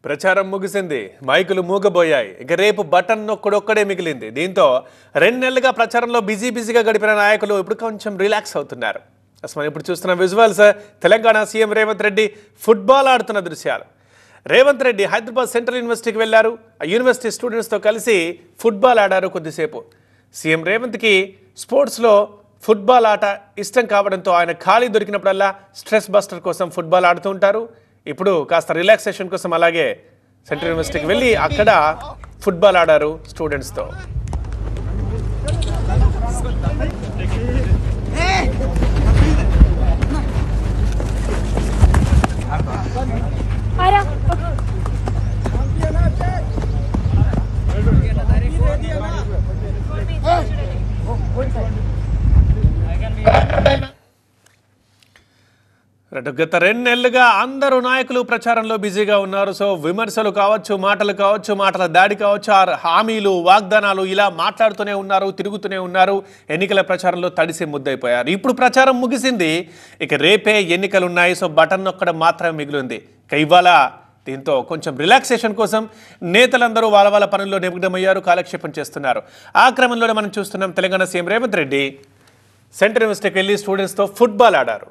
ప్రచారం ముగిసింది. మైకులు మూగబోయాయి. ఇక రేపు బటన్ నొక్కడొక్కడే మిగిలింది. దీంతో 2 నెలలుగా ప్రచారంలో బిజీగా గడిపిన నాయకులు ఇప్పుడు కొంచెం రిలాక్స్ అవుతున్నారు. మనం ఇప్పుడు చూస్తున్న visuals Telangana CM Revanth Reddy football ఆడుతున్న దృశ్యాలు. రేవంత్ రెడ్డి హైదరాబాద్ సెంట్రల్ యూనివర్సిటీకి వెళ్లారు. ఆ యూనివర్సిటీ స్టూడెంట్స్తో కలిసి ఫుట్బాల్ ఆడారు కొద్దిసేపు. సీఎం రేవంత్కి స్పోర్ట్స్లో ఫుట్బాల్ ఆట ఇష్టం కావడంతో ఆయన ఖాళీ దొరికినప్పుడల్లా స్ట్రెస్ బస్టర్ కోసం ఫుట్బాల్ ఆడుతూ ఉంటారు. ఇప్పుడు కాస్త రిలాక్సేషన్ కోసం అలాగే సెంట్రల్ యూనివర్సిటీకి వెళ్ళి అక్కడ ఫుట్బాల్ ఆడారు స్టూడెంట్స్తో. గత 2 నెలలుగా అందరూ నాయకులు ప్రచారంలో బిజీగా ఉన్నారు. సో విమర్శలు కావచ్చు, మాటల దాడి కావచ్చు, హామీలు, వాగ్దానాలు ఇలా మాట్లాడుతూనే ఉన్నారు, తిరుగుతూనే ఉన్నారు. ఎన్నికల ప్రచారంలో తడిసి ముద్దైపోయారు. ఇప్పుడు ప్రచారం ముగిసింది. ఇక రేపే ఎన్నికలు ఉన్నాయి. సో బటన్ నొక్కడం మాత్రమే మిగిలింది. ఇక ఇవాళ దీంతో కొంచెం రిలాక్సేషన్ కోసం నేతలందరూ వాళ్ళ పనుల్లో నిమగ్నమయ్యారు, కాలక్షేపం చేస్తున్నారు. ఆ క్రమంలోనే మనం చూస్తున్నాం తెలంగాణ సీఎం రేవంత్ రెడ్డి సెంట్రల్ యూనివర్సిటీకి వెళ్ళి స్టూడెంట్స్తో ఫుట్బాల్ ఆడారు.